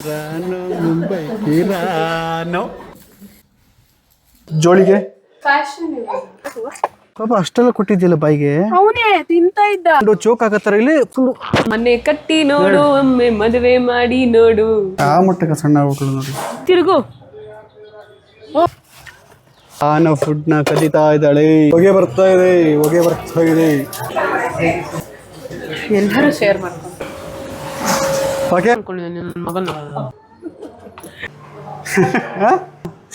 ರಾನೋ ಮುಂಬೈ ರಾನೋ ಜೋಳಿಗೆ ಪಾಪ ಅಷ್ಟೆಲ್ಲ ಕೊಟ್ಟಿದ್ದಿಲ್ಲ ಬಾಯಿಗೆ. ಅವನೇ ತಿಂತಾ ಇದ್ದ. ಚೋಕ್ ಆಗತ್ತಾರ ಇಲ್ಲಿ ಮನೆ ಕಟ್ಟಿ ನೋಡು ಒಮ್ಮೆ ಮದುವೆ ಮಾಡಿ ನೋಡು. ಆ ಮಟ್ಟಕ್ಕೆ ಸಣ್ಣ ಆಗ್ಬಿಟ್ಲು ನೋಡಿ. ತಿರುಗು. ಆನ ಫುಡ್ ನ ಕದೀತಾ ಇದ್ದಾಳೆ. ಹೊಗೆ ಬರ್ತಾ ಇದೆ, ಹೊಗೆ ಬರ್ತಾ ಇದೆ. ಎಲ್ಲರೂ ಶೇರ್ ಮಾಡ್ಕೊಂಡು ಮಗನ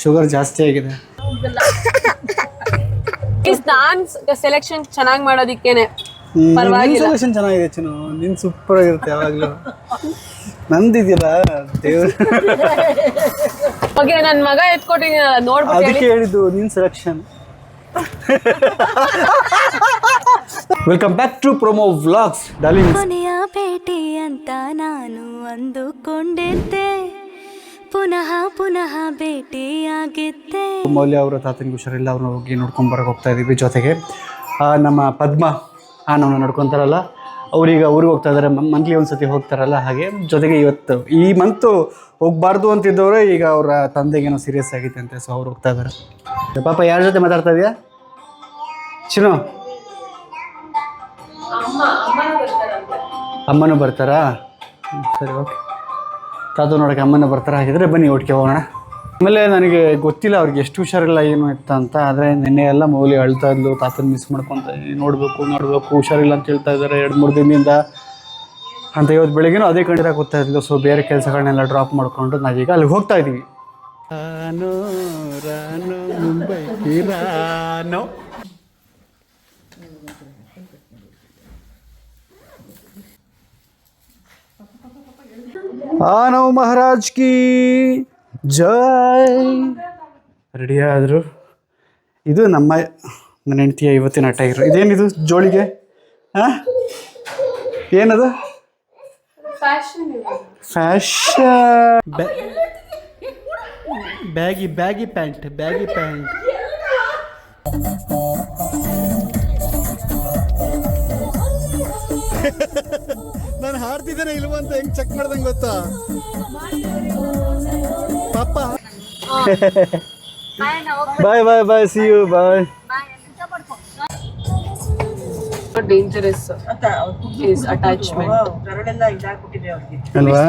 ಶುಗರ್ ಜಾಸ್ತಿ ಆಗಿದೆ. ನಾನ್ ಸೆಲೆಕ್ಷನ್ ಚೆನ್ನಾಗಿ ಮಾಡೋದಿಕ್ಕೇನೆ ಸೆಲೆಕ್ಷನ್ ಚೆನ್ನಾಗಿದೆ ಚಿನ್ನು. ನಿನ್ ಸೂಪರ್ ಆಗಿರುತ್ತೆ ಯಾವಾಗ್ಲೂ. ನಂದಿದ್ದೀರಾ ದೇವ್ರ ಬಗ್ಗೆ ನನ್ ಮಗ ಎತ್ಕೊಟ್ಟಿದ್ದೀನ ನೋಡ್ಬಿಟ್ಟು ಅದಕ್ಕೆ ಹೇಳಿದ್ದು ನಿನ್ selection. Welcome back to promo vlogs. ಕೊನೆಯ ಭೇಟಿ ಅಂತ ನಾನು ಅಂದುಕೊಂಡಿದ್ದೆ, ಪುನಃ ಪುನಃ ಭೇಟಿಯಾಗಿದ್ದೆ. ಮೌಲ್ಯ ಅವರ ತಾತನಿಗೆ ಹುಷಾರಿಲ್ಲ, ಅವ್ರನ್ನ ಹೋಗಿ ನೋಡ್ಕೊಂಡು ಬರಕ್ಕೆ ಹೋಗ್ತಾ ಇದ್ದೀವಿ. ಜೊತೆಗೆ ನಮ್ಮ ಪದ್ಮ ನಮ್ಮನ್ನ ನೋಡ್ಕೊತಾರಲ್ಲ, ಅವ್ರೀಗ ಊರಿಗೆ ಹೋಗ್ತಾ ಇದ್ದಾರೆ. ಮಂತ್ಲಿ ಒಂದ್ಸತಿ ಹೋಗ್ತಾರಲ್ಲ, ಹಾಗೆ ಜೊತೆಗೆ ಇವತ್ತು ಈ ಮಂತು ಹೋಗ್ಬಾರ್ದು ಅಂತಿದ್ದವ್ರೆ, ಈಗ ಅವರ ತಂದೆಗೇನೋ ಸೀರಿಯಸ್ ಆಗಿತ್ತು ಅಂತೆ, ಸೊ ಅವ್ರು ಹೋಗ್ತಾ ಇದ್ದಾರೆ. ಪಾಪ ಯಾರ ಜೊತೆ ಮಾತಾಡ್ತಾ ಇದೆಯಾ ಚಿನ್ನು? ಅಮ್ಮನೂ ಬರ್ತಾರಾ? ಸರಿ, ಓಕೆ. ತಾತ ನೋಡೋಕೆ ಅಮ್ಮನ ಬರ್ತಾರೆ. ಹಾಗಿದ್ರೆ ಬನ್ನಿ ಒಟ್ಟಿಗೆ ಹೋಗೋಣ. ಆಮೇಲೆ ನನಗೆ ಗೊತ್ತಿಲ್ಲ ಅವ್ರಿಗೆ ಎಷ್ಟು ಹುಷಾರಿಲ್ಲ ಏನು ಇತ್ತ ಅಂತ. ಆದರೆ ನಿನ್ನೆ ಎಲ್ಲ ಮೌಲಿ ಅಳ್ತಾ ಇದ್ಲು, ತಾತನ ಮಿಸ್ ಮಾಡ್ಕೊತ ನೋಡಬೇಕು ಹುಷಾರಿಲ್ಲ ಅಂತ ಹೇಳ್ತಾ ಇದ್ದಾರೆ 2-3 ದಿನದಿಂದ ಅಂತ. ಇವತ್ತು ಬೆಳಿಗ್ಗೆನೂ ಅದೇ ಕಂಡಿರಾಗ ಗೊತ್ತಾ ಇದ್ಲು. ಸೊ ಬೇರೆ ಕೆಲಸಗಳನ್ನೆಲ್ಲ ಡ್ರಾಪ್ ಮಾಡಿಕೊಂಡು ನಾವೀಗ ಅಲ್ಲಿಗೆ ಹೋಗ್ತಾ ಇದ್ದೀವಿ. ರಾನೋ ರಾನೋ ಮುಂಬೈ ರಾನೋ. ನಾವು ಮಹಾರಾಜ್ ಕಿ ಜೈ. ರೆಡಿ ಆದರು. ಇದು ನನ್ನ ಹೆಂಡತಿಯ ಇವತ್ತಿನ ಟೈರ್. ಇದೇನಿದು ಜೋಳಿಗೆ? ಏನದು? Fashion baggy pant. ನಾನು ಹಾಡ್ತಿದ್ದೇನೆ ಇಲ್ವ ಅಂತ ಹೆಂಗ್ ಚೆಕ್ ಮಾಡ್ದಂಗೆ ಗೊತ್ತಾ ಪಾಪ. Bye see you bye. Dangerous is attachment ಅಲ್ವಾ?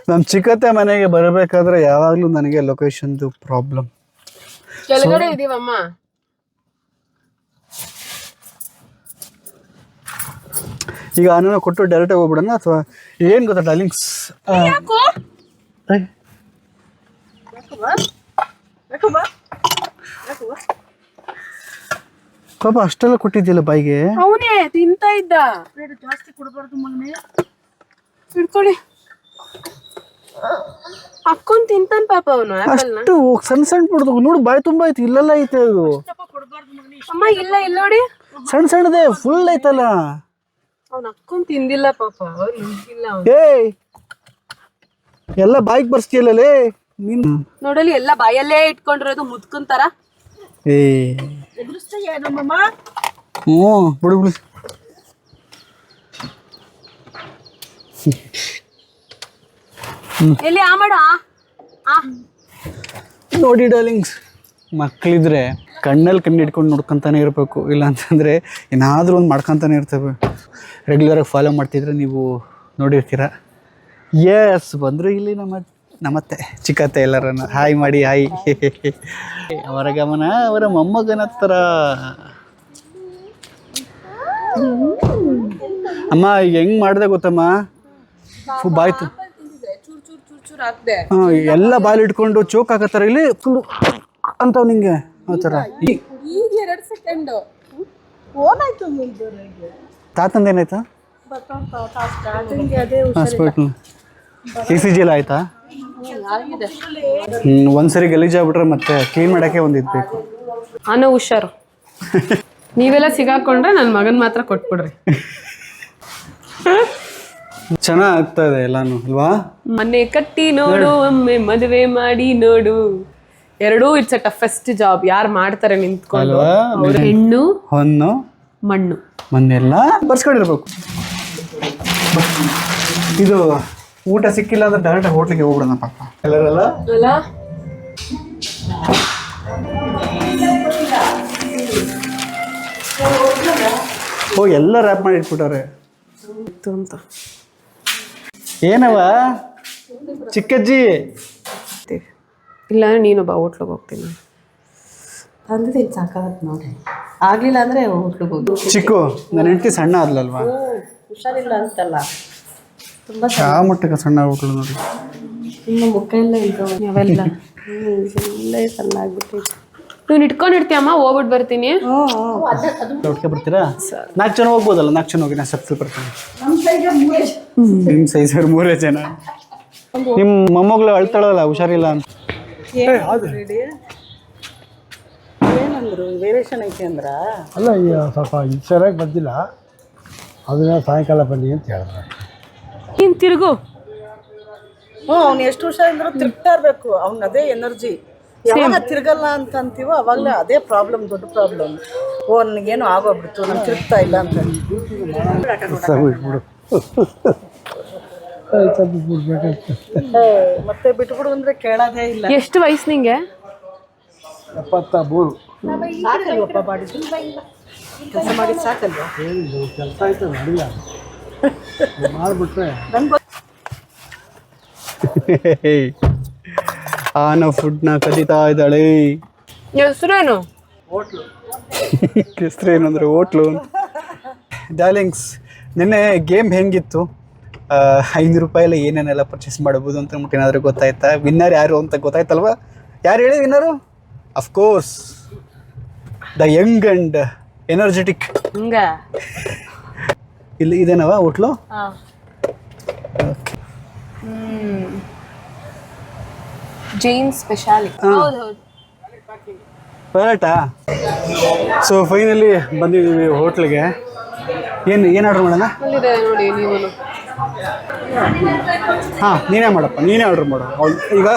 ನಮ್ಮ ಚಿಕ್ಕತ್ತೆ ಮನೆಗೆ ಬರಬೇಕಾದ್ರೆ ಯಾವಾಗಲೂ ನನಗೆ ಲೊಕೇಶನ್ದು ಪ್ರಾಬ್ಲಮ್. ಕೆಳಗಡೆ ಇದೀವಮ್ಮ. ಈಗ ಅನ್ನ ಕೊಟ್ಟು ಡೈರೆಕ್ಟಾಗಿ ಹೋಗ್ಬಿಡೋಣ ಅಥವಾ ಏನು ಗೊತ್ತಾ ಡಾರ್ಲಿಂಗ್ಸ್, ಪಾಪ ಅಷ್ಟೆಲ್ಲ ಕೊಟ್ಟಿದ್ದಿಲ್ಲ ಬಾಯಿಗೆ. ಅವನೇ ತಿಂತಾ ಇದ್ದ. ಜಾಸ್ತಿ ಕೊಡಬಾರ್ದು ಮಗನೇ. ಹಿಡ್ಕೊಳ್ಳಿ. ಹಾಕೊಂಡ್ ತಿಂತಾನ ಪಾಪ ಅವನು. ಅಷ್ಟು ಸಣ್ಣ ಬಿಡ್ದು ನೋಡು, ಬಾಯಿ ತುಂಬಾ ಐತಿ. ಇಲ್ಲೆಲ್ಲ ಐತೆ ಅದು. ಅಮ್ಮ ಇಲ್ಲ ನೋಡಿ, ಸಣ್ಣದೇ ಫುಲ್ ಐತಲ್ಲ. ಅವ್ನು ಹಾಕೊಂಡ್ ತಿಂದಿಲ್ಲ ಪಾಪ. ಏಯ್ ಎಲ್ಲ ಬಾಯಿಗೆ ಬರ್ಸ್ತಿಯಲ್ಲೇ ನೀನ್. ನೋಡಲಿ ಎಲ್ಲ ಬಾಯಲ್ಲೇ ಇಟ್ಕೊಂಡಿರೋದು ಮುದ್ಕಂತಾರ. ಬಿಡು ಎಲ್ಲಿ ಆ ಮಾಡ. ನೋಡಿ ಡಾರ್ಲಿಂಗ್ಸ್, ಮಕ್ಕಳಿದ್ರೆ ಕಣ್ಣಲ್ಲಿ ಕಣ್ಣು ಇಟ್ಕೊಂಡು ನೋಡ್ಕೊತಾನೆ ಇರಬೇಕು. ಇಲ್ಲ ಅಂತಂದರೆ ಏನಾದರೂ ಒಂದು ಮಾಡ್ಕೊತಾನೆ ಇರ್ತವೆ. ರೆಗ್ಯುಲರಾಗಿ ಫಾಲೋ ಮಾಡ್ತಿದ್ರೆ ನೀವು ನೋಡಿರ್ತೀರ. ಎಸ್ ಬಂದರು ಇಲ್ಲಿ ನಮ್ಮತ್ತೆ ಚಿಕ್ಕತ್ತೆ. ಎಲ್ಲರನ್ನು ಹಾಯ್ ಮಾಡಿ. ಹಾಯ್. ಅವರ ಗಮನ ಅವರ ಮೊಮ್ಮಗನ ಹತ್ರ. ಅಮ್ಮ ಈಗ ಹೆಂಗೆ ಮಾಡಿದೆ ಗೊತ್ತಮ್ಮ, ಬಾಯ್ತು ಎಲ್ಲ ಬಾಯಲ್ಲಿ ಇಟ್ಕೊಂಡು ಚೋಕ್ ಹಾಕತ್ತಾರ ಇಲ್ಲಿ ಫುಲ್ ಅಂತವ್ ನಿಂಗೆ ಆ ಥರ. ತಾತಂದೇನಾಯ್ತಾ? ಹಾಸ್ಪಿಟ್ಲ್ ECG ಎಲ್ಲ ಆಯ್ತಾ? ಒಂದ್ಸರಿ ಗಲೀಜಾಗ್ಬಿಟ್ರೆ ಮತ್ತೆ ಕ್ಲೀನ್ ಮಾಡೋಕ್ಕೆ ಒಂದಿದ್ದು ಬೇಕು. ಹುಷಾರು. ನೀವೆಲ್ಲ ಸಿಗಾಕೊಂಡ್ರೆ ನನ್ನ ಮಗನ್ ಮಾತ್ರ ಕೊಟ್ಬಿಡ್ರಿ. ಚೆನ್ನಾಗ್ ಆಗ್ತಾ ಇದೆ ಎಲ್ಲಾನು ಅಲ್ವಾ? ಮನೆ ಕಟ್ಟಿ ನೋಡು ಒಮ್ಮೆ ಮದುವೆ ಮಾಡಿ ನೋಡು. ಎರಡೂ ಇಟ್ಸ್ ಅ ಟಫೆಸ್ಟ್ ಜಾಬ್. ಯಾರು ಮಾಡ್ತಾರೆ ನಿಂತ್ಕೊಂಡು? ಹೆಣ್ಣು ಹೊನ್ನು ಮಣ್ಣು ಮಣ್ಣೆಲ್ಲ ಬರ್ಸ್ಕೊಂಡಿರ್ಬೇಕು. ಇದು ಊಟ ಸಿಕ್ಕಿಲ್ಲ ಅಂದ್ರೆ ಡೈರೆಕ್ಟ್ ಹೋಟ್ಲಿಗೆ ಹೋಗ್ಬಿಡೋಣ ಪಾಪ ಎಲ್ಲರಲ್ಲ. ಅಲ್ಲ ಓ ಎಲ್ಲ ರ್ಯಾಪ್ ಮಾಡಿ ಇಟ್ಬಿಟ್ಟಾರೆ ಇತ್ತು ಅಂತ ಏನವ ಚಿಕ್ಕಜ್ಜಿ. ಇಲ್ಲ ನೀನೊಬ್ಬ ಹೋಟ್ಲಿಗೆ ಹೋಗ್ತೀನಿ. ತಂದಿದ್ದೀನಿ ಸಾಕಾಗತ್ತೆ ನೋಡಿ. ಆಗಲಿಲ್ಲ ಅಂದರೆ ಹೋಟ್ಲಿಗೆ ಹೋಗಿ. ಚಿಕ್ಕು ನನ್ನ ಹೆಂಡತಿ ಸಣ್ಣ ಆದ್ಲಲ್ವಾ, ಹುಷಾರಿಲ್ಲ ಅಂತಲ್ಲ, ತುಂಬ ಆ ಮಟ್ಟಕ್ಕೆ ಸಣ್ಣ ಆಗ್ಬಿಟ್ಲು ನೋಡಿ. ತುಂಬ ಮುಖ ಎಲ್ಲ ಇಲ್ಲ ಅವೆಲ್ಲ ಇಲ್ಲೇ ಸಣ್ಣ ಆಗ್ಬಿಟ್ಟೈತೆ. ನೀನು ಇಟ್ಕೊಂಡಿರ್ತೀಯಮ್ಮ, ಹೋಗ್ಬಿಟ್ಟು ಬರ್ತೀನಿ. ಒಟ್ಟಿಗೆ ಬರ್ತೀರಾ? 4 ಜನ ಹೋಗ್ಬೋದಲ್ಲ? 4 ಜನ ಹೋಗಿ ನಾನು ಸತ್ತು ಬರ್ತೀನಿ. ನಿಮ್ಮ ಸೈಜರ್ 3 ಜನ. ನಿಮ್ಮ ಮೊಮ್ಮಗಳು ಅಳ್ತಾಳಲ್ಲ ಹುಷಾರಿಲ್ಲ ಅಂತ. ಏನಂದ್ರು ವೇರಿಯೇಷನ್ ಐತೆ ಅಂದ್ರ? ಅಲ್ಲ ಈಗ ಸ್ವಲ್ಪ ಸರಿಯಾಗಿ ಬಂದಿಲ್ಲ, ಅದನ್ನ ಸಾಯಂಕಾಲ ಬನ್ನಿ ಅಂತ ಹೇಳಿದ್ರು. ನೀನು ತಿರುಗು. ಅವ್ನು ಎಷ್ಟು ಹುಷಾರಿದ್ರು ತಿರ್ಗ್ತಾ ಇರ್ಬೇಕು, ಅವ್ನ ಅದೇ ಎನರ್ಜಿ. ಯಾವಾಗ ತಿರ್ಗಲ್ಲ ಅಂತ ಅಂತೀವೋ ಅವಾಗಲೇ ಅದೇ ಪ್ರಾಬ್ಲಮ್, ದೊಡ್ಡ ಪ್ರಾಬ್ಲಮ್. ನನಗೇನು ಆಗೋಗ್ಬಿಡ್ತು, ನಾನು ತಿರುಗ್ತಾ ಇಲ್ಲ ಅಂತ. ಮತ್ತೆ ಬಿಟ್ಬಿಡು ಅಂದ್ರೆ ಕೇಳೋದೇ ಇಲ್ಲ. ಎಷ್ಟು ವಯಸ್ಸು ನಿಂಗೆ? 73. ಸಾಕಲ್ವಪ್ಪ ಮಾಡಿದ್ದು, ಕೆಲಸ ಮಾಡಿದ್ದು ಸಾಕಲ್ವ? ಕೆಲಸ ಆಯ್ತು ನಡಿಲ್ಲ ಮಾಡಿಬಿಟ್ರೆ. ನಾವು ಫುಡ್ನ ಕದೀತಾ ಇದ್ದಾಳೆ. ಹೆಸರೇನು? ಹೆಸರು ಏನಂದ್ರೆ ಹೋಟ್ಲು. ಡಾರ್ಲಿಂಗ್ಸ್, ನಿನ್ನೆ ಗೇಮ್ ಹೆಂಗಿತ್ತು? 500 ರೂಪಾಯಲ್ಲಿ ಏನೇನೆಲ್ಲ ಪರ್ಚೇಸ್ ಮಾಡ್ಬೋದು ಅಂತ ಅಂದ್ಬಿಟ್ಟು ಏನಾದರೂ ಗೊತ್ತಾಯ್ತಾ? ವಿನ್ನರ್ ಯಾರು ಅಂತ ಗೊತ್ತಾಯ್ತಲ್ವಾ? ಯಾರು ಹೇಳಿ winner? Of course the young and energetic. ಹಂಗ ಇಲ್ಲಿ ಇದೇನವ ಹೋಟ್ಲು? ಜೈನ್ ಸ್ಪೆಷಾಲಿಟಿ. ಬರಟಾ? ಸೊ ಫೈನಲಿ ಬಂದಿದ್ದೀವಿ ಹೋಟ್ಲಿಗೆ. ಏನು ಆರ್ಡ್ರ್ ಮಾಡೋಣ? ಅಲ್ಲಿದೆ ನೋಡಿ ನೀವು. ಹಾಂ, ನೀನೇ ಮಾಡಪ್ಪ, ನೀನೇ ಆರ್ಡ್ರ್ ಮಾಡು. ಈಗ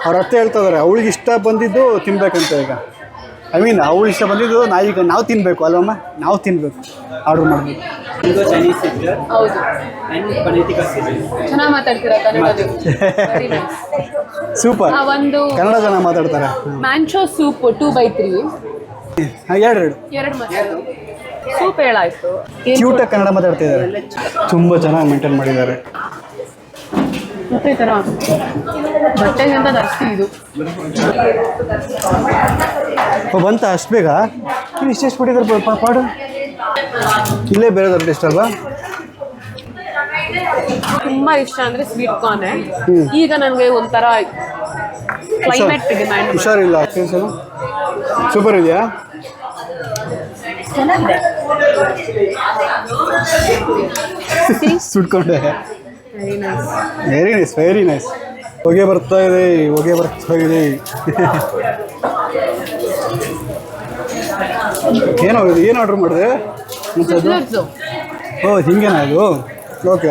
ಅವ್ರ ಅತ್ತೆ ಹೇಳ್ತಾ ಇದ್ದಾರೆ ಅವಳಿಗೆ ಇಷ್ಟ ಬಂದಿದ್ದು ತಿನ್ಬೇಕಂತ. ಈಗ ಅವಳು ಇಷ್ಟ ಬಂದಿದ್ದು ನಾವು ತಿನ್ನಬೇಕು ಅಲ್ವಮ್ಮ? ನಾವು ತಿನ್ನಬೇಕು, ಆರ್ಡ್ರ್ ಮಾಡಬೇಕು. ಹೌದು, ಚೆನ್ನಾಗಿ ಮಾತಾಡ್ತೀರಾ ಕನ್ನಡದಲ್ಲಿ. ಸೂಪರ್, ಒಂದು ಕನ್ನಡ ಜನ ಮಾತಾಡ್ತಾರೆ. ಮ್ಯಾಂಚೋ ಸೂಪ್ 2/3. ಎರಡು ಮಸಾಲೆ ಸೂಪ್ ಹೇಳಾಯ್ತು. ಕ್ಯೂಟಾಗಿ ಕನ್ನಡ ಮಾತಾಡ್ತಿದ್ದಾರೆ, ತುಂಬ ಚೆನ್ನಾಗಿ ಮೇಂಟೈನ್ ಮಾಡಿದ್ದಾರೆ. ಮತ್ತೆ ಈ ಥರ ಬಟ್ಟೆಗಿಂತ ಜಾಸ್ತಿ ಇದು. ಬಂತ ಅಷ್ಟು ಬೇಗ? ಇಷ್ಟೆಷ್ಟು ಬಿಟ್ಟಿದ್ದಾರೆ ಪಾಡು. ಇಲ್ಲೇ ಬೇರೆ ದೊಡ್ಡ ಇಷ್ಟ ಅಲ್ವಾ? ತುಂಬಾ ಇಷ್ಟ ಅಂದ್ರೆ ಸ್ವೀಟ್ ಕಾರ್ನ್. ಈಗ ನನಗೆ ಒಂಥರ ಕ್ಲೈಮೇಟ್ ಡಿಮ್ಯಾಂಡ್. ಹುಷಾರಿಲ್ಲ, ಸೂಪರ್ ಇದೆಯಾ? ಸುಟ್ಕೊಂಡೆ. Very nice, very nice. ಹೊಗೆ ಬರ್ತಾ ಇದೆ. ಏನು ಆರ್ಡ್ರ್ ಮಾಡಿದೆ? ಓ ಹಿಂಗೇನಾ ಇದು? ಓಕೆ.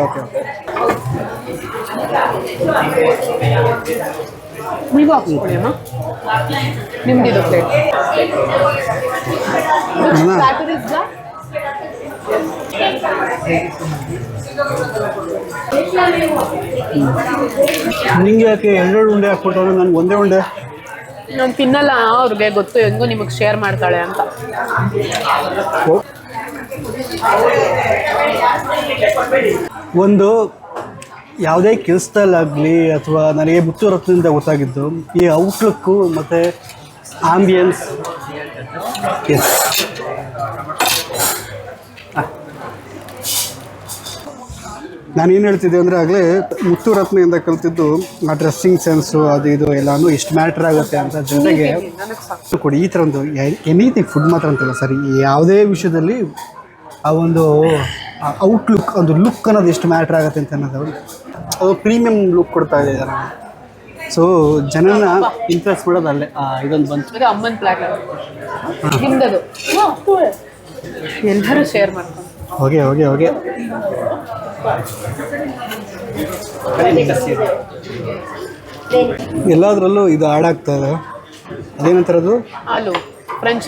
ನೀವು ಹಾಕ್ಸ್ಕೊಳ್ಳಿ ಅಮ್ಮ, ನಿಮ್ದಿದು ಪ್ಲೇಟ್. ನಿಂಗೆ ಯಾಕೆ 2 ಉಂಡೆ ಹಾಕ್ಬಿಟ್ಟವ್ರು? ನನಗೆ ಒಂದೇ ಉಂಡೆ. ನಾನು ತಿನ್ನಲ್ಲ, ಅವ್ರಿಗೆ ಗೊತ್ತು ಹೆಂಗೋ ನಿಮಗೆ ಶೇರ್ ಮಾಡ್ತಾಳೆ ಅಂತ. ಒಂದು ಯಾವುದೇ ಕೆಲಸದಲ್ಲಾಗಲಿ ಅಥವಾ ನನಗೆ ಮುತ್ತು ರತ್ನದಿಂದ ಗೊತ್ತಾಗಿದ್ದು ಈ ಔಟ್ಲುಕ್ಕು ಮತ್ತು ಆಂಬಿಯನ್ಸ್. ಎಸ್, ನಾನೇನು ಹೇಳ್ತಿದ್ದೆ ಅಂದರೆ ಆಗಲೇ ಮುತ್ತು ರತ್ನದಿಂದ ಕಲ್ತಿದ್ದು ಆ ಡ್ರೆಸ್ಸಿಂಗ್ ಸೆನ್ಸು ಅದು ಇದು ಎಲ್ಲನೂ ಎಷ್ಟು ಮ್ಯಾಟ್ರ್ ಆಗುತ್ತೆ ಅಂತ. ಜೊತೆಗೆ ಕೊಡಿ ಈ ಥರ ಒಂದು ಎನಿಥಿಂಗ್ ಫುಡ್ ಮಾತ್ರ ಅಂತಲ್ಲ ಸರಿ, ಯಾವುದೇ ವಿಷಯದಲ್ಲಿ ಆ ಒಂದು ಔಟ್ಲುಕ್, ಒಂದು ಲುಕ್ ಅನ್ನೋದು ಎಷ್ಟು ಮ್ಯಾಟ್ರ್ ಆಗುತ್ತೆ ಅಂತ ಅನ್ನೋದು ಅದು ಪ್ರೀಮಿಯಂ ಲುಕ್ ಕೊಡ್ತಾ ಇದೆ ಜನ. ಸೊ ಜನನ ಇಂಪ್ರೆಸ್ ಮಾಡೋದು ಅಲ್ಲೇ. ಇದೊಂದು ಬಂತು, ಅಮ್ಮನ ಪ್ಲಾಟ್ ನಿಮ್ದದು. ಎಲ್ಲರೂ ಶೇರ್ ಮಾಡ್ಕೊಂಡು ಹೋಗೆ ಎಲ್ಲದರಲ್ಲೂ ಇದು ಆ್ಯಡ್ ಆಗ್ತಾ ಇದೆ. ಅದೇನಂತಾರದು? ಆಲೂ ಫ್ರೆಂಚ್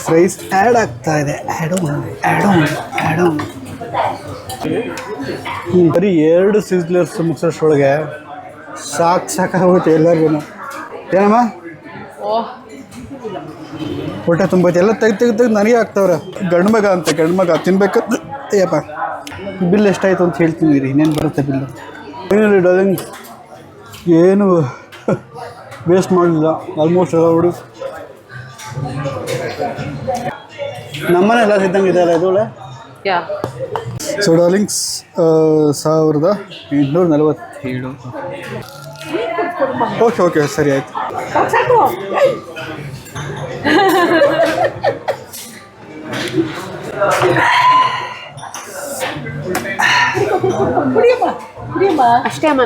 ಫ್ರೈಸ್ ಆ್ಯಡ್ ಆಗ್ತಾ ಇದೆ. ಆ್ಯಡ್ ಆನ್ ಬರೀ 2 ಸಿಸ್ಲರ್ಸ್ ಮುಗಿಸೋಷ್ರೊಳಗೆ ಸಾಕಾಗುತ್ತೆ ಎಲ್ಲರಿಗೂ. ಏನಮ್ಮ ಹೊಟ್ಟೆ ತುಂಬೈತೆ ಎಲ್ಲ ತೆಗ್ದು ನನಗೆ ಆಗ್ತಾವ್ರೆ. ಗಂಡು ಮಗ ತಿನ್ಬೇಕಂತ ಅಯ್ಯಪ್ಪ. ಬಿಲ್ ಎಷ್ಟಾಯಿತು ಅಂತ ಹೇಳ್ತೀನಿ ರೀ, ಇನ್ನೇನು ಬರುತ್ತೆ ಬಿಲ್ಲು. ಏನಿಲ್ಲ ಡಾರ್ಲಿಂಗ್, ಏನು ವೇಸ್ಟ್ ಮಾಡಲಿಲ್ಲ. ಆಲ್ಮೋಸ್ಟ್ ಎಲ್ಲ ಹುಡುಗ ನಮ್ಮನೆ ಎಲ್ಲ ಸಿದ್ದಂಗೆ ಇದೆ ಅಲ್ಲ ಇದು ಒಳ್ಳೆ. So darlings 1847. ಓಕೆ ಸರಿ ಆಯ್ತು. ಅಷ್ಟೇ ಅಮ್ಮ.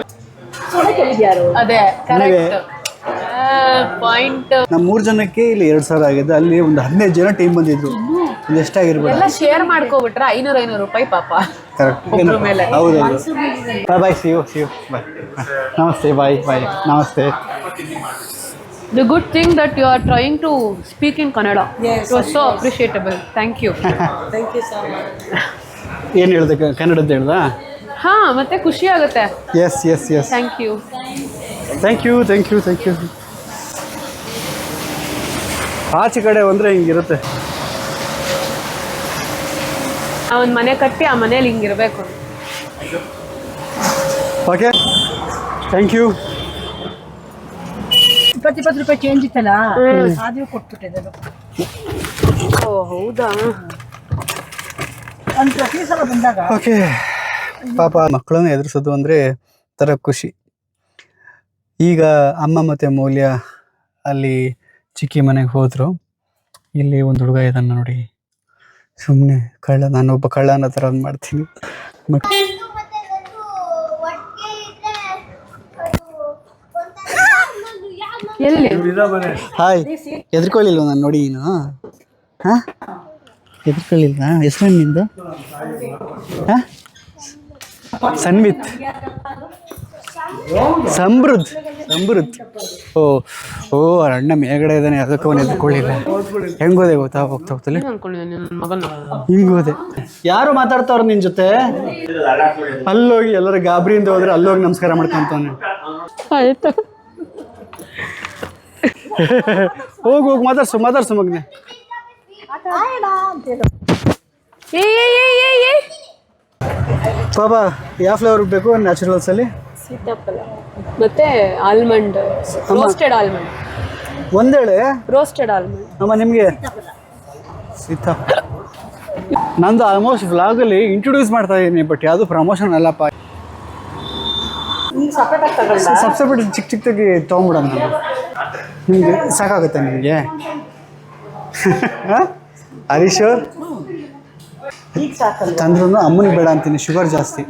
ಅದೇ ಕರೆಕ್ಟ್ ಪಾಯಿಂಟ್. ನಮ್ಮ 3 ಜನಕ್ಕೆ ಇಲ್ಲಿ 2,000 ಆಗಿದೆ. ಅಲ್ಲಿ ಒಂದು 15 ಜನ ಟೀಮ್ ಬಂದಿದ್ರು. ಇಲ್ಲಿ ಎಷ್ಟಾಗಿರ್ಬೋದು ಎಲ್ಲ ಶೇರ್ ಮಾಡ್ಕೊಬಿಟ್ರೆ 500 ರೂಪಾಯಿ ಪಾಪ. ಕರೆಕ್ಟ್. ಮೇಲೆ ಹೌದು. Bye see you bye. ನಮಸ್ತೆ. ಬಾಯ್ ನಮಸ್ತೆ. The good thing that you are trying to speak in Kannada. It was so appreciable. Thank you. Thank you so much. ಏನು ಹೇಳ್ದೆ, ಕನ್ನಡದ್ದು ಹೇಳ್ದಾ? ಹಾ, ಮತ್ತೆ ಖುಷಿ ಆಗುತ್ತೆ. Yes thank you. ಆಚೆ ಕಡೆ ಬಂದರೆ ಹಿಂಗಿರುತ್ತೆ. ಒಂದು ಮನೆ ಕಟ್ಟಿ ಆ ಮನೇಲಿ ಹಿಂಗಿರ್ಬೇಕು. Okay, thank you. 20 ರೂಪಾಯಿ ಚೇಂಜ್ ಇತ್ತಲ್ಲ, ಅದು ಕೊಟ್ಬಿಟ್ಟಿದ್ದೆ. ಓ ಹೌದಾ? ಒಂದು ಪ್ರತಿ ಸಲ ಬಂದಾಗ ಓಕೆ. ಪಾಪ ಮಕ್ಕಳನ್ನ ಎದುರಿಸೋದು ಅಂದರೆ ಥರ ಖುಷಿ. ಈಗ ಅಮ್ಮ ಮತ್ತು ಮೌಲ್ಯ ಅಲ್ಲಿ ಚಿಕ್ಕಿ ಮನೆಗೆ ಹೋದರು. ಇಲ್ಲಿ ಒಂದು ಹುಡುಗ ಇದನ್ನು ನೋಡಿ, ಸುಮ್ಮನೆ ನಾನೊಬ್ಬ ಕಳ್ಳ ಅನ್ನೋ ಥರ ಮಾಡ್ತೀನಿ. ಎಲ್ಲಿ? ಹಾಯ್, ಎದ್ಕೊಳ್ಳಿಲ್ವ ನಾನು ನೋಡಿ? ನೀನು ಹಾಂ ಎದ್ಕೊಳ್ಳಿಲ್ವ? ಹೆಸರು ನಿಂದು? ಹಾಂ, ಸನ್ವಿತ್, ಸಮೃದ್ಧ್. ಓ ಅಣ್ಣ ಮೇಗಡೆ ಇದ್ದಾನೆ, ಅದಕ್ಕೆ ಅವನು ಎದ್ಕೊಳ್ಳಿಲ್ಲ. ಹೆಂಗೋದೆ ಗೊತ್ತಾ? ಹೋಗ್ತಲೇ ಹಿಂಗೋದೆ. ಯಾರು ಮಾತಾಡ್ತಾವ್ರ ನಿನ್ನ ಜೊತೆ? ಅಲ್ಲೋಗಿ ಎಲ್ಲರೂ ಗಾಬರಿಯಿಂದ ಹೋದ್ರೆ ಅಲ್ಲೋಗಿ ನಮಸ್ಕಾರ ಮಾಡ್ಕೊಂತಾನೆ. ಆಯ್ತು, ಹೋಗಿ ಮಾತಾಡ್ಸು ಮಗನೆ. ಪಾಪ ಯಾವ ಫ್ಲೇವರ್ ಬೇಕು ನ್ಯಾಚುರಲ್ಸಲ್ಲಿ? ಸೀತಾಫಲ ಮತ್ತೆ ಆಲ್ಮಂಡ್, ರೋಸ್ಟೆಡ್ ಆಲ್ಮಂಡ್. ಒಂದೇಳೆ ರೋಸ್ಟೆಡ್ ಆಲ್ಮಂಡ್. ಅಮ್ಮ ನಿಮಗೆ ಸೀತಾಫಲ. ನಂದು ಆಲ್ಮೋಸ್ಟ್ ವ್ಲಾಗಲ್ಲಿ ಇಂಟ್ರೊಡ್ಯೂಸ್ ಮಾಡ್ತಾ ಇದ್ದೀನಿ, ಬಟ್ ಯಾವುದು ಪ್ರಮೋಷನ್ ಅಲ್ಲಪ್ಪ. ಸಬ್ಸೆಪ್ರೇಟ್ ಚಿಕ್ಕದಾಗಿ ತೊಗೊಂಬಿಡೋಣ. ನಿಮಗೆ ಸಾಕಾಗುತ್ತೆ ನಿಮಗೆ? ಹರೀಶ್ವರ್ ತಂದ್ರೂ ಅಮ್ಮನಿಗೆ ಬೇಡ ಅಂತೀನಿ, ಶುಗರ್ ಜಾಸ್ತಿ.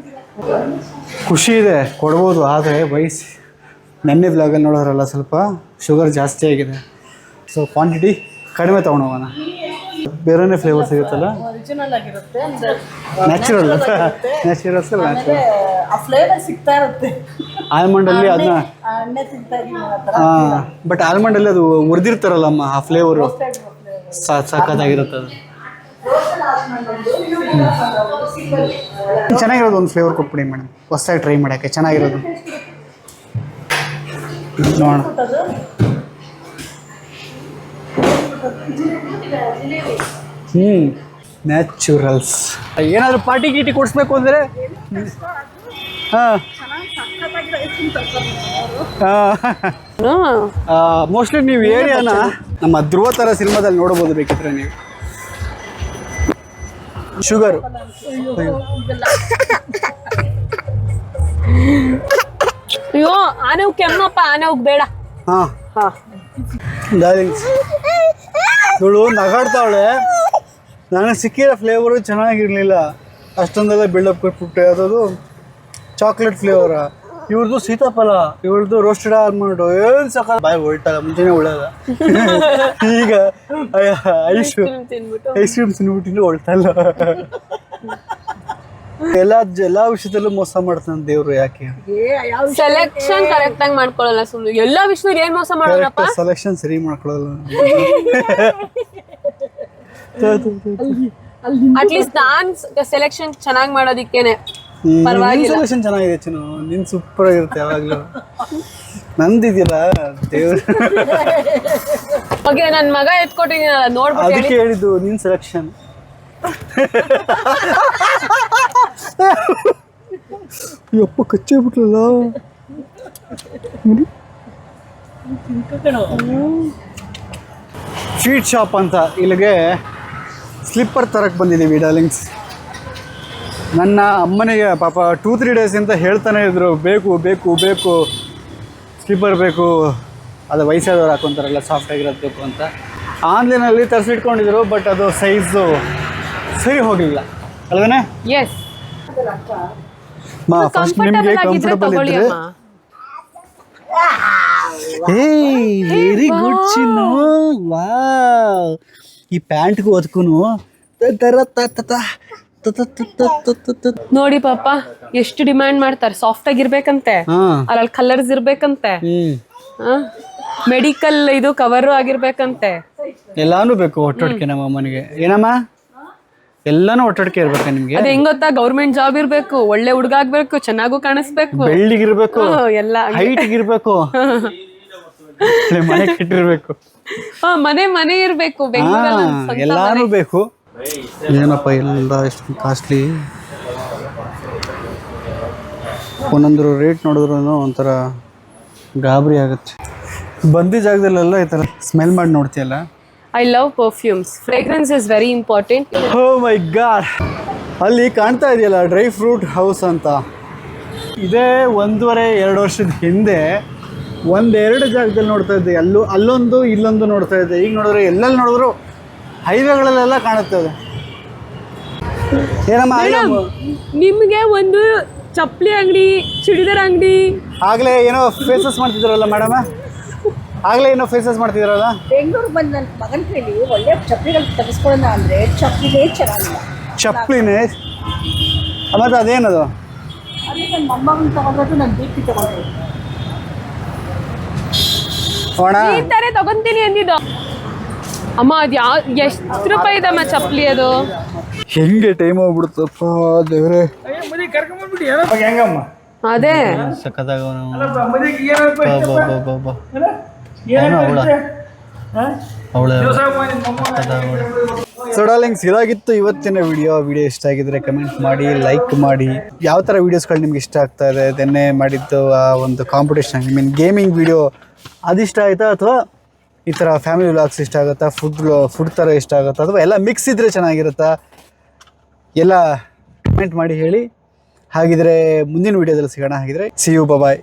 ಖುಷಿ ಇದೆ ಕೊಡ್ಬೋದು, ಆದರೆ ವಯಸ್ಸು ನೆನ್ನೆ ಬ್ಲಾಗಲ್ಲಿ ನೋಡೋರಲ್ಲ ಸ್ವಲ್ಪ ಶುಗರ್ ಜಾಸ್ತಿ ಆಗಿದೆ. ಸೊ ಕ್ವಾಂಟಿಟಿ ಕಡಿಮೆ ತೊಗೊಂಡೋಗೋಣ. ಬೇರೆನೇ ಫ್ಲೇವರ್ ಸಿಗುತ್ತಲ್ಲ, ಒರಿಜಿನಲ್ ಆಗಿರುತ್ತೆ, ನ್ಯಾಚುರಲ್ ಆ ಫ್ಲೇವರ್ ಸಿಗ್ತಾ ಇರುತ್ತೆ. ಆಲ್ಮಂಡಲ್ಲಿ ಅದನ್ನ ಎಣ್ಣೆ ತಿಂತಾ ಇದೀನಿ ಹಾಂ, ಬಟ್ ಆಲ್ಮಂಡಲ್ಲಿ ಅದು ಹುರಿದಿರ್ತಾರಲ್ಲಮ್ಮ, ಆ ಫ್ಲೇವರು ಸಾಕಾಗಿರುತ್ತೆ. ಅದು ಚೆನ್ನಾಗಿರೋದು ಒಂದು ಫ್ಲೇವರ್ ಕೊಟ್ಬಿಡಿ ಮೇಡಮ್, ಹೊಸದಾಗಿ ಟ್ರೈ ಮಾಡೋಕ್ಕೆ ಚೆನ್ನಾಗಿರೋದು ನೋಡೋಣ. ನ್ಯಾಚುರಲ್ಸ್. ಏನಾದರೂ ಪಾರ್ಟಿ ಗೀಟಿ ಕೊಡಿಸ್ಬೇಕು ಅಂದರೆ ಮೋಸ್ಟ್ಲಿ ನೀವು ಏರಿಯಾನ ನಮ್ಮ ಧ್ರುವ ಥರ ಸಿನಿಮಾದಲ್ಲಿ ನೋಡ್ಬೋದು ಬೇಕಿದ್ರೆ ನೀವು. ಶುಗರು ಅಯ್ಯೋ, ಆನೆವ್ ಕೆಮ್ಮಪ್ಪ, ಆನೆವ್ ಬೇಡ. ಹಾಂ ಡಾರ್ಲಿಂಗ್ಸ್, ಇವಳು ನಗಾಡ್ತಾವಳೆ. ನನಗೆ ಸಿಕ್ಕಿರೋ ಫ್ಲೇವರು ಚೆನ್ನಾಗಿರಲಿಲ್ಲ, ಅಷ್ಟೊಂದೆಲ್ಲ ಬಿಲ್ಡಪ್ ಕೊಟ್ಬಿಟ್ಟೆ. ಅದದು ಚಾಕ್ಲೇಟ್ ಫ್ಲೇವರ, ಇವ್ರದ್ದು ಸೀತಾಫಲ, ಇವ್ರದ್ದು ರೋಸ್ಟೆಡ್ ಆಲ್ಮಂಡು. ಏನು ಸಾಕ ಬಾಯ್ ಹೊಲ್ಟಲ್ಲ, ಮುಂಚೆನೇ ಒಳ್ಳೇದ. ಈಗ ಐಸ್ ಕ್ರೀಮ್ ತಿನ್ಬಿಟ್ಟಿಲ್ಲ, ಹೊಲ್ಟಲ್ಲ. ಎಲ್ಲ ವಿಷಯದಲ್ಲೂ ಮೋಸ ಮಾಡ್ತಾನೆ ದೇವ್ರು. ಯಾಕೆ ಸೆಲೆಕ್ಷನ್ ಕರೆಕ್ಟ್ ಆಗಿ ಮಾಡ್ಕೊಳ್ಳಲ್ಲ, ಸುಮ್ಮನೆ ಎಲ್ಲಾ ವಿಷಯದಲ್ಲಿ ಏನ್ ಮೋಸ ಮಾಡೋಣಪ್ಪ. ಸೆಲೆಕ್ಷನ್ ಸರಿ ಮಾಡ್ಕೊಳ್ಳಲ್ಲ. ಅಟ್ಲೀಸ್ಟ್ ನಾನ್ ಸೆಲೆಕ್ಷನ್ ಚೆನ್ನಾಗಿ ಮಾಡೋದಿಕ್ಕೇನೆ ಪರವಾಗಿಲ್ಲ. ಸೊಲ್ಯೂಷನ್ ಚೆನ್ನಾಗಿದೆ ಚಿನ್ನು, ನಿನ್ ಸೂಪರ್ ಆಗಿರುತ್ತೆ ಯಾವಾಗ್ಲೂ. ನಂದಿದ್ಯಲ್ಲ ದೇವ್ರ, ಓಕೆ ನನ್ ಮಗ ಎತ್ಕೊಟ್ಟಿದ್ದೀನಲ್ಲ ನೋಡ್ಬಿಟ್ಟು ಅದಕ್ಕೆ ಹೇಳಿದ್ದು ನಿನ್ ಸೆಲೆಕ್ಷನ್. ಯಪ್ಪ ಕಚ್ಚೇ ಬಿಟ್ಲಲ್ಲ. ಸ್ವೀಟ್ ಶಾಪ್ ಅಂತ ಇಲ್ಲಿಗೆ ಸ್ಲಿಪ್ಪರ್ ತರಕ್ಕೆ ಬಂದಿದ್ದೀವಿ ಡಾರ್ಲಿಂಗ್ಸ್. ನನ್ನ ಅಮ್ಮನಿಗೆ ಪಾಪ 2-3 ಡೇಸ್ ಅಂತ ಹೇಳ್ತಾನೆ ಇದ್ರು, ಬೇಕು ಬೇಕು ಬೇಕು ಸ್ಲಿಪ್ಪರ್ ಬೇಕು, ಅದು ವಯಸ್ಸಾದವ್ರು ಹಾಕೊತಾರಲ್ಲ ಸಾಫ್ಟ್ ಆಗಿರೋದು ಬೇಕು ಅಂತ. ಆನ್ಲೈನಲ್ಲಿ ತರಿಸಿಟ್ಕೊಂಡಿದ್ರು, ಬಟ್ ಅದು ಸೈಜು ಸರಿ ಹೋಗಲಿಲ್ಲ ಅಲ್ವೇನೆ. ಎಸ್ ಫಸ್ಟ್ ನಿಮಗೆ ಕಂಫರ್ಟಬಲ್ ಇದ್ರೆ. ವೆರಿ ಗುಡ್ ಚಿನ್ನು, ವಾವ್. ಈ ಪ್ಯಾಂಟ್ಗೂ ಅದಕ್ಕೂ ನೋಡಿ ಪಾಪ ಎಷ್ಟು ಡಿಮ್ಯಾಂಡ್ ಮಾಡ್ತಾರೆ, ಸಾಫ್ಟ್ ಆಗಿರ್ಬೇಕಂತೆ, ಅದ್ರಲ್ಲಿ ಕಲರ್ಸ್ ಇರ್ಬೇಕಂತೆ, ಮೆಡಿಕಲ್ ಇದು ಕವರ್ ಆಗಿರ್ಬೇಕಂತೆ, ಎಲ್ಲಾನು ಬೇಕು ಒಟ್ಟೊಟ್ಟಿಗೆ ನಮ್ಮ ಅಮ್ಮನಿಗೆ. ಏನಮ್ಮ ಎಲ್ಲಾನು ಒಟ್ಟೊಟ್ಟಿಗೆ ಇರ್ಬೇಕು ನಿಮ್ಗೆ. ಅದ್ ಹೆಂಗ್ ಗೊತ್ತಾ, ಗೌರ್ಮೆಂಟ್ ಜಾಬ್ ಇರ್ಬೇಕು, ಒಳ್ಳೆ ಹುಡುಗ ಆಗ್ಬೇಕು, ಚೆನ್ನಾಗೂ ಕಾಣಿಸ್ಬೇಕು, ಬೆಳ್ಳಿಗಿರ್ಬೇಕು, ಎಲ್ಲ ಹೈಟ್ ಇರ್ಬೇಕು, ಮನೆ ಕಟ್ಟಿರ್ಬೇಕು, ಮನೆ ಇರ್ಬೇಕು, ಬೆಂಗಳೂರಲ್ಲಿ ಎಲ್ಲಾನು ಬೇಕು. ಏನಪ್ಪ ಎಲ್ಲ ಎಷ್ಟು ಕಾಸ್ಟ್ಲಿ, ಒಂದೊಂದು ರೇಟ್ ನೋಡಿದ್ರು ಒಂಥರ ಗಾಬರಿ ಆಗುತ್ತೆ. ಬಂದಿ ಜಾಗದಲ್ಲೆಲ್ಲ ಈ ಥರ ಸ್ಮೆಲ್ ಮಾಡಿ ನೋಡ್ತೀಯಲ್ಲ. I love perfumes, fragrance is very important. Oh my God, ಅಲ್ಲಿ ಕಾಣ್ತಾ ಇದೆಯಲ್ಲ ಡ್ರೈ ಫ್ರೂಟ್ ಹೌಸ್ ಅಂತ, ಇದೇ 1.5-2 ವರ್ಷದ ಹಿಂದೆ 1-2 ಜಾಗದಲ್ಲಿ ನೋಡ್ತಾ ಇದ್ದೆ. ಅಲ್ಲೊಂದು ಇಲ್ಲೊಂದು ನೋಡ್ತಾ ಇದ್ದೆ. ಈಗ ನೋಡಿದ್ರೆ ಎಲ್ಲೆಲ್ಲಿ ನೋಡಿದ್ರು ಹೈವೇಗಳಲ್ಲೆಲ್ಲ ಕಾಣುತ್ತೆ ಅದು. ಏನಮ್ಮ ನಿಮ್ಗೆ ಒಂದು ಚಪ್ಪಲಿ ಅಂಗಡಿ, ಚೂಡಿದಾರ್ ಅಂಗಡಿ, ಆಗಲೇ ಏನೋ ಫೇಸಸ್ ಮಾಡ್ತಿದ್ರಲ್ಲ ಮೇಡಮ್, ಆಗಲೇ ಏನೋ ಫೇಸಸ್ ಮಾಡ್ತಿದ್ರಲ್ಲ. ಬೆಂಗಳೂರು ಬಂದು ನನ್ನ ಮಗನ ಕೈಲಿ ಒಳ್ಳೆ ಚಪ್ಪಲಿಗಳು ತೆಗೆಸ್ಕೊಳ್ಳೋಣ ಅಂದರೆ ಚಪ್ಪಲಿನೇ ಚೆನ್ನಾಗಿಲ್ಲ. ಚಪ್ಪಲಿನೇ ಮತ್ತು ಅದೇನದು? ಅದೇ ನನ್ನ ಮೊಮ್ಮಗನ ತಗೊಂಡ್ರೆ ನಾನು ದೀಪ್ತಿ ತಗೊಂಡ್ರೆ ಈ ತರ ತಗೊಂತೀನಿ ಅಂದಿದ್ದು. ಅಮ್ಮ ಅದು ಎಷ್ಟು ರೂಪಾಯಿ ಇದಮ್ಮ ಚಪ್ಪಲಿ? ಅದು ಹೆಂಗೆ ಟೈಮ್ ಹೋಗ್ಬಿಡುತ್ತಪ್ಪ ದೇವ್ರೆ. ಹೆಂಗಮ್ಮ ಅದೇ ಸಕ್ಕದಾಗ ಸೊ ಡಾರ್ಲಿಂಗ್ಸ್, ಇದಾಗಿತ್ತು ಇವತ್ತಿನ ವಿಡಿಯೋ ಇಷ್ಟ ಆಗಿದ್ರೆ ಕಮೆಂಟ್ ಮಾಡಿ, ಲೈಕ್ ಮಾಡಿ. ಯಾವ ಥರ ವೀಡಿಯೋಸ್ಗಳು ನಿಮ್ಗೆ ಇಷ್ಟ ಆಗ್ತಾ ಇದೆ, ನೆನ್ನೆ ಮಾಡಿದ್ದು ಆ ಒಂದು competition, I mean gaming video, ಅದಿಷ್ಟ ಆಯಿತಾ, ಅಥವಾ ಈ ಥರ ಫ್ಯಾಮಿಲಿ ವ್ಲಾಗ್ಸ್ ಇಷ್ಟ ಆಗುತ್ತಾ, ಫುಡ್ ಥರ ಇಷ್ಟ ಆಗುತ್ತಾ, ಅಥವಾ ಎಲ್ಲ ಮಿಕ್ಸ್ ಇದ್ದರೆ ಚೆನ್ನಾಗಿರುತ್ತಾ, ಎಲ್ಲ ಕಮೆಂಟ್ ಮಾಡಿ ಹೇಳಿ. ಹಾಗಿದ್ರೆ ಮುಂದಿನ ವಿಡಿಯೋದಲ್ಲಿ ಸಿಗೋಣ. ಹಾಗಿದ್ರೆ ಸಿ ಯು ಬಾಯ್.